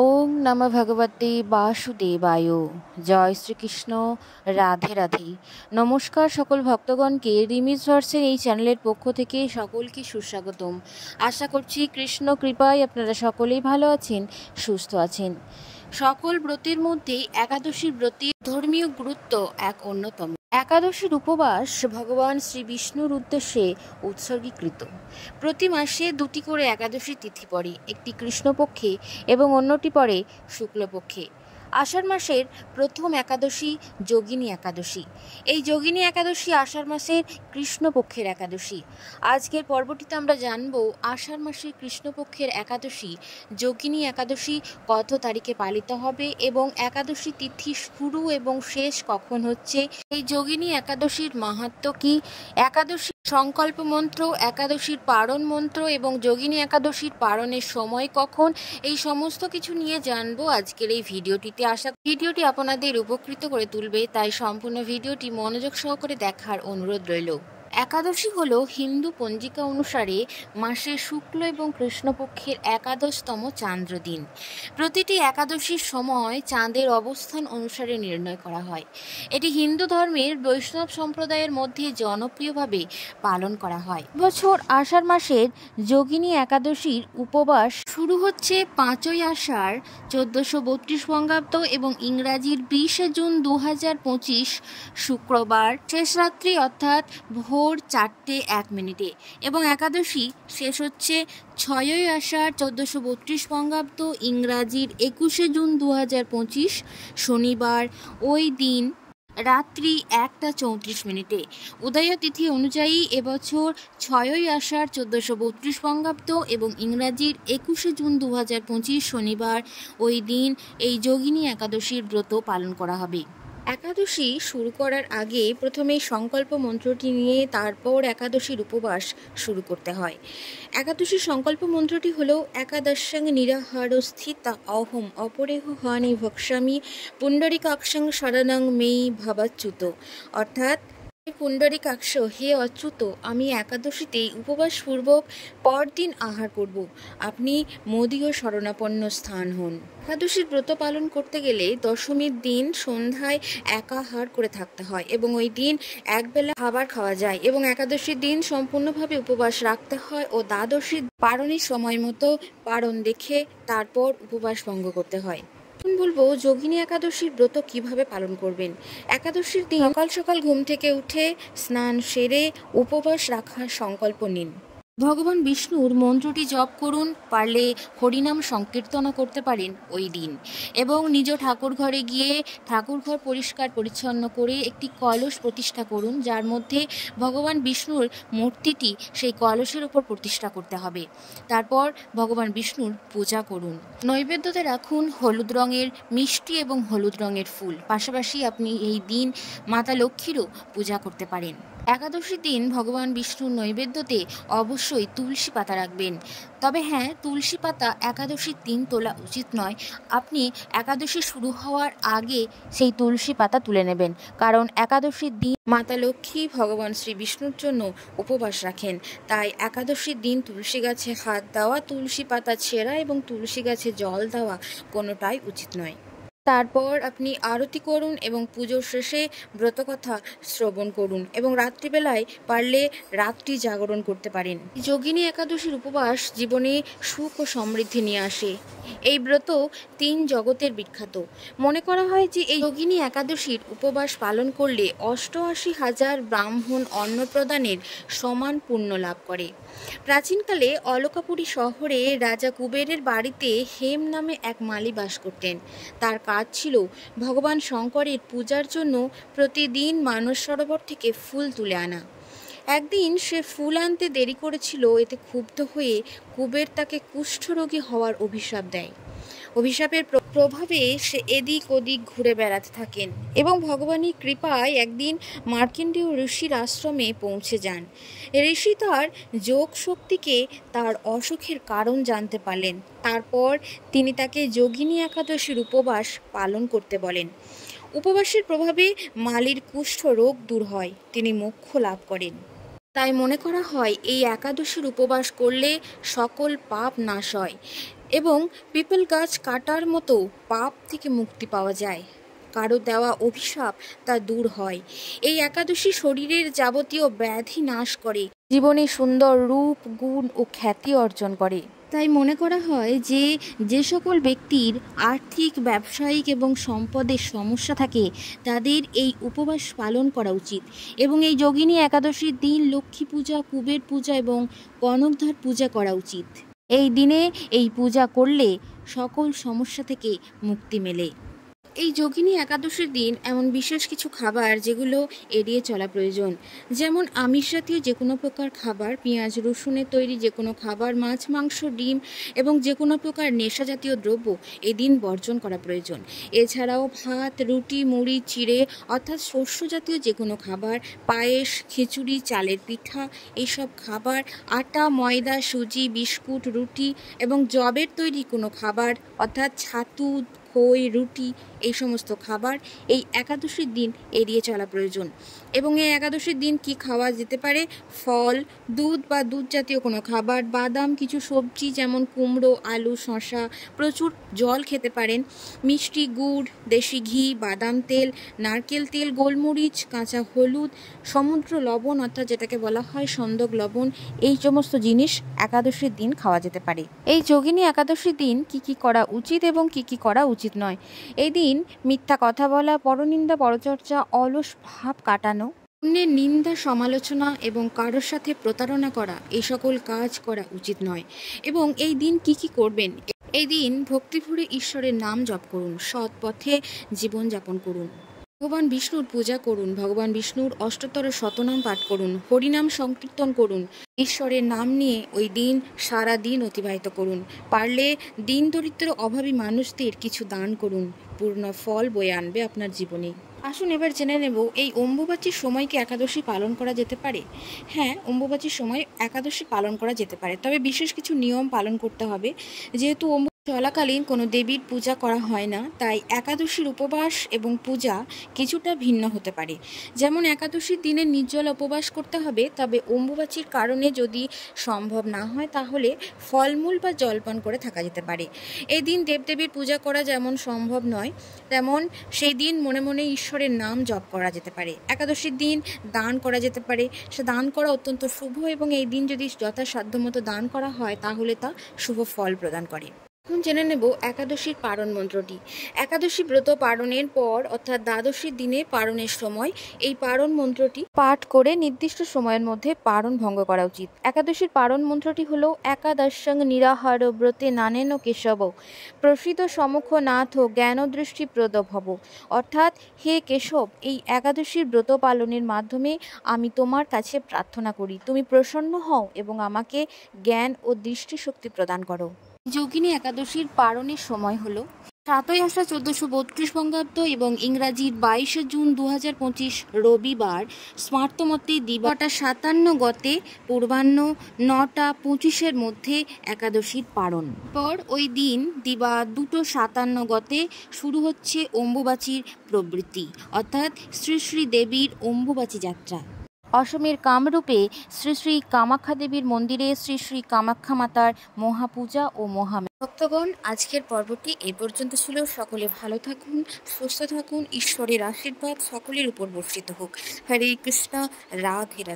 ওং নমঃ ভগবতে বাসুদেবায়। জয় শ্রীকৃষ্ণ। রাধে রাধে। নমস্কার সকল ভক্তগণকে রিমিজ ভার্সের এই চ্যানেলের পক্ষ থেকে সকলকে সুস্বাগতম। আশা করছি কৃষ্ণ কৃপায় আপনারা সকলেই ভালো আছেন, সুস্থ আছেন। সকল ব্রতের মধ্যে একাদশীর ব্রতের ধর্মীয় গুরুত্ব এক অন্যতম। একাদশীর উপবাস ভগবান শ্রী বিষ্ণুর উদ্দেশ্যে উৎসর্গীকৃত। প্রতি মাসে দুটি করে একাদশী তিথি পড়ে, একটি কৃষ্ণপক্ষে এবং অন্যটি পড়ে শুক্লপক্ষে। আষাঢ় মাসের প্রথম একাদশী যোগিনী একাদশী। এই যোগিনী একাদশী আষাঢ় মাসের কৃষ্ণপক্ষের একাদশী। আজকের পর্বটিতে আমরা জানব আষাঢ় মাসের কৃষ্ণপক্ষের একাদশী যোগিনী একাদশী কত তারিখে পালিত হবে এবং একাদশী তিথি শুরু এবং শেষ কখন হচ্ছে, এই যোগিনী একাদশীর মাহাত্ম্য কি, একাদশী সংকল্প মন্ত্র, একাদশীর পারণ মন্ত্র এবং যোগিনী একাদশীর পারণের সময় কখন, এই সমস্ত কিছু নিয়ে জানবো আজকের এই ভিডিওটিতে। আশা ভিডিওটি আপনাদের উপকৃত করে তুলবে, তাই সম্পূর্ণ ভিডিওটি মনোযোগ সহকারে দেখার অনুরোধ রইল। একাদশী হল হিন্দু পঞ্জিকা অনুসারে মাসের শুক্ল এবং কৃষ্ণপক্ষের একাদশতম চান্দ্র দিন। প্রতিটি একাদশীর সময় চাঁদের অবস্থান অনুসারে নির্ণয় করা হয়। এটি হিন্দু ধর্মের বৈষ্ণব সম্প্রদায়ের মধ্যে জনপ্রিয়ভাবে পালন করা হয়। বছর আষাঢ় মাসের যোগিনী একাদশীর উপবাস শুরু হচ্ছে 5ই আষাঢ় 1432 বঙ্গাব্দ এবং ইংরাজির 20 জুন 2025 শুক্রবার শেষ রাত্রি অর্থাৎ ভোর 4:01 এবং একাদশী শেষ হচ্ছে 6ই আষাঢ় 1432 বঙ্গাব্দ ইংরাজির 21 জুন 2025 শনিবার ওই দিন রাত্রি 1:34। উদয় তিথি অনুযায়ী এবছর 6ই আষাঢ় 1432 বঙ্গাব্দ এবং ইংরাজির 21 জুন 2025 শনিবার ওই দিন এই যোগিনী একাদশীর ব্রত পালন করা হবে। একাদশী শুরু করার আগে প্রথমে সংকল্প মন্ত্রটি নিয়ে তারপর একাদশীর উপবাস শুরু করতে হয়। একাদশীর সংকল্প মন্ত্রটি হল একাদশাং নিরাহার স্থিতা অহম অপরেহ হানি ভক্ষ্যামি পুণ্ডরিকাক্ষং শরণং মেই ভবাচ্যুত, অর্থাৎ পুণ্ডরিকাক্ষ, হে অচ্যুত, আমি একাদশীতে উপবাসপূর্বক পরদিন আহার করব, আপনি মোদীয় শরণাপন্ন স্থান হন। একাদশীর ব্রত পালন করতে গেলে দশমীর দিন সন্ধ্যায় একাহার করে থাকতে হয় এবং ওই দিন একবেলা খাবার খাওয়া যায় এবং একাদশীর দিন সম্পূর্ণভাবে উপবাস রাখতে হয় ও দ্বাদশীর পারণের সময় মতো পারণ দেখে তারপর উপবাস ভঙ্গ করতে হয়। বলবো যোগিনী একাদশীর ব্রত কিভাবে পালন করবেন। একাদশীর দিন সকাল সকাল ঘুম থেকে উঠে স্নান সেরে উপবাস রাখার সংকল্প নিন। ভগবান বিষ্ণুর মন্ত্রটি জপ করুন, পারলে হরিনাম সংকীর্তনও করতে পারেন ওই দিন, এবং নিজ ঠাকুর ঘরে গিয়ে ঠাকুরঘর পরিষ্কার পরিচ্ছন্ন করে একটি কলস প্রতিষ্ঠা করুন, যার মধ্যে ভগবান বিষ্ণুর মূর্তিটি সেই কলসের উপর প্রতিষ্ঠা করতে হবে। তারপর ভগবান বিষ্ণুর পূজা করুন। নৈবেদ্যতে রাখুন হলুদ রঙের মিষ্টি এবং হলুদ রঙের ফুল। পাশাপাশি আপনি এই দিন মাতা লক্ষ্মীরও পূজা করতে পারেন। একাদশীর দিন ভগবান বিষ্ণুর নৈবেদ্যতে অবশ্যই তুলসী পাতা রাখবেন। তবে হ্যাঁ, তুলসী পাতা একাদশীর দিন তোলা উচিত নয়। আপনি একাদশী শুরু হওয়ার আগে সেই তুলসী পাতা তুলে নেবেন, কারণ একাদশীর দিন মাতা লক্ষ্মী ভগবান শ্রী বিষ্ণুর জন্য উপবাস রাখেন। তাই একাদশীর দিন তুলসী গাছে হাত দেওয়া, তুলসী পাতা ছেঁড়া এবং তুলসী গাছে জল দেওয়া কোনোটাই উচিত নয়। তারপর আপনি আরতি করুন এবং পুজোর শেষে ব্রতকথা শ্রবণ করুন এবং রাত্রিবেলায় পারলে রাত্রি জাগরণ করতে পারেন। যোগিনী একাদশীর উপবাস জীবনে সুখ ও সমৃদ্ধি নিয়ে আসে। এই ব্রত 3 জগতের বিখ্যাত। মনে করা হয় যে এই যোগিনী একাদশীর উপবাস পালন করলে 88,000 ব্রাহ্মণ অন্ন প্রদানের সমান পুণ্য লাভ করে। প্রাচীনকালে অলকাপুরী শহরে রাজা কুবেরের বাড়িতে হেম নামে এক মালী বাস করতেন। তার কাজ ছিল ভগবান শঙ্করের পূজার জন্য প্রতিদিন মানস সরোবর থেকে ফুল তুলে আনা। একদিন সে ফুল আনতে দেরি করেছিল, এতে ক্ষুব্ধ হয়ে কুবের তাকে কুষ্ঠরোগী হওয়ার অভিশাপ দেয়। অভিশাপের প্রভাবে সে এদিক ওদিক ঘুরে বেড়াতে থাকেন এবং ভগবানের কৃপায় একদিন মার্কণ্ডেয় ঋষির আশ্রমে পৌঁছে যান। ঋষি তার যোগ শক্তিকে তার অসুখের কারণ জানতে পারলেন। তারপর তিনি তাকে যোগিনী একাদশীর উপবাস পালন করতে বলেন। উপবাসের প্রভাবে মালির কুষ্ঠ রোগ দূর হয়, তিনি মোক্ষ লাভ করেন। তাই মনে করা হয় এই একাদশীর উপবাস করলে সকল পাপ নাশ হয়। এবং পিপল গাছ কাটার মতো পাপ থেকে মুক্তি পাওয়া যায়। কারো দেওয়া অভিশাপ তা দূর হয়। এই একাদশী শরীরের যাবতীয় ব্যাধি নাশ করে, জীবনে সুন্দর রূপ, গুণ ও খ্যাতি অর্জন করে। তাই মনে করা হয় যে যে সকল ব্যক্তির আর্থিক, ব্যবসায়িক এবং সম্পদের সমস্যা থাকে তাদের এই উপবাস পালন করা উচিত। এবং এই যোগিনী একাদশীর দিন লক্ষ্মী পূজা, কুবের পূজা এবং কনকধার পূজা করা উচিত। এই দিনে এই পূজা করলে সকল সমস্যা থেকে মুক্তি মেলে। এই যোগিনী একাদশীর দিন এমন বিশেষ কিছু খাবার যেগুলো এড়িয়ে চলা প্রয়োজন, যেমন আমিষ জাতীয় যে কোনো প্রকার খাবার, পেঁয়াজ রসুনের তৈরি যে কোনো খাবার, মাছ মাংস ডিম এবং যে কোনো প্রকার নেশা জাতীয় দ্রব্য এদিন বর্জন করা প্রয়োজন। এছাড়াও ভাত, রুটি, মুড়ি, চিড়ে অর্থাৎ শস্য জাতীয় যে কোনো খাবার, পায়েস, খিচুড়ি, চালের পিঠা এইসব খাবার, আটা, ময়দা, সুজি, বিস্কুট, রুটি এবং যবের তৈরি কোনো খাবার অর্থাৎ ছাতু, খই, রুটি এই সমস্ত খাবার এই একাদশীর দিন এড়িয়ে চলা প্রয়োজন। এবং এই একাদশীর দিন কি খাওয়া যেতে পারে? ফল, দুধ বা দুধ জাতীয় কোনো খাবার, বাদাম, কিছু সবজি যেমন কুমড়ো, আলু, শসা, প্রচুর জল খেতে পারেন, মিষ্টি, গুড়, দেশি ঘি, বাদাম তেল, নারকেল তেল, গোলমরিচ, কাঁচা হলুদ, সমুদ্র লবণ অর্থাৎ যেটাকে বলা হয় সন্দক লবণ, এই সমস্ত জিনিস একাদশীর দিন খাওয়া যেতে পারে। এই যোগিনী একাদশীর দিন কি কি করা উচিত এবং কি কি করা উচিত নয়? এই দিন মিথ্যা কথা বলা, পরনিন্দা, পরচর্চা, অলস ভাব কাটানো, অন্যের নিন্দা, সমালোচনা এবং কারোর সাথে প্রতারণা করা এই সকল কাজ করা উচিত নয়। এবং এই দিন কি কি করবেন? এই দিন ভক্তিভরে ঈশ্বরের নাম জপ করুন, সৎ পথে জীবনযাপন করুন, ভগবান বিষ্ণুর পূজা করুন, ভগবান বিষ্ণুর অষ্টোত্তর শতনাম পাঠ করুন, হরিনাম সংকীর্তন করুন, ঈশ্বরের নাম নিয়ে ওই দিন সারা দিন অতিবাহিত করুন। পারলে দিন দরিদ্র অভাবী মানুষদের কিছু দান করুন, পূর্ণ ফল বয়ে আনবে আপনার জীবনে। আসুন এবার জেনে নেব এই অম্বুবাচীর সময় কি একাদশী পালন করা যেতে পারে? হ্যাঁ, অম্বুবাচীর সময় একাদশী পালন করা যেতে পারে, তবে বিশেষ কিছু নিয়ম পালন করতে হবে। যেহেতু চলাকালীন কোনো দেবীর পূজা করা হয় না, তাই একাদশীর উপবাস এবং পূজা কিছুটা ভিন্ন হতে পারে। যেমন একাদশীর দিনে নির্জলা উপবাস করতে হবে, তবে অম্বুবাচীর কারণে যদি সম্ভব না হয় তাহলে ফলমূল বা জলপান করে থাকা যেতে পারে। এই দিন দেবদেবীর পূজা করা যেমন সম্ভব নয়, তেমন সেই দিন মনে মনে ঈশ্বরের নাম জপ করা যেতে পারে। একাদশীর দিন দান করা যেতে পারে, সে দান করা অত্যন্ত শুভ এবং এই দিন যদি যথাসাধ্যমতো দান করা হয় তাহলে তা শুভ ফল প্রদান করে। এখন জেনে নেব একাদশীর পারণ মন্ত্রটি। একাদশী ব্রত পারণের পর অর্থাৎ দ্বাদশীর দিনে পারণের সময় এই পারণ মন্ত্রটি পাঠ করে নির্দিষ্ট সময়ের মধ্যে পারণ ভঙ্গ করা উচিত। একাদশীর পারণ মন্ত্রটি হলো একাদশং নিরাহার ব্রতে নানেন কেশব প্রসিদ্ধ সমুখ নাথ জ্ঞানদৃষ্টি প্রদ ভব। অর্থাৎ হে কেশব, এই একাদশীর ব্রত পালনের মাধ্যমে আমি তোমার কাছে প্রার্থনা করি, তুমি প্রসন্ন হও এবং আমাকে জ্ঞান ও দৃষ্টিশক্তি প্রদান করো। যোগিনী একাদশীর পারণের সময় হলো 7ই আষাঢ় 1432 বঙ্গাব্দ এবং ইংরাজির 22শে জুন 2025 রবিবার স্মার্তমতে দিবা 57 গতে পূর্বাহ্ন 9টা 25-এর মধ্যে একাদশীর পারণ। পর ওই দিন দিবা 2:57 গতে শুরু হচ্ছে অম্বুবাচীর প্রবৃত্তি অর্থাৎ শ্রী শ্রী দেবীর অম্বুবাচী যাত্রা। অসমের কামরূপে শ্রী শ্রী কামাখ্যা দেবীর মন্দিরে শ্রী শ্রী কামাখ্যা মাতার মহাপূজা ও মহামেলা। ভক্তগণ, আজকের পর্বটি এই পর্যন্ত ছিল। সকলে ভালো থাকুন, সুস্থ থাকুন, ঈশ্বরের আশীর্বাদ সকলের উপর বর্ষিত হোক। হরে কৃষ্ণ, রাধে রাধে।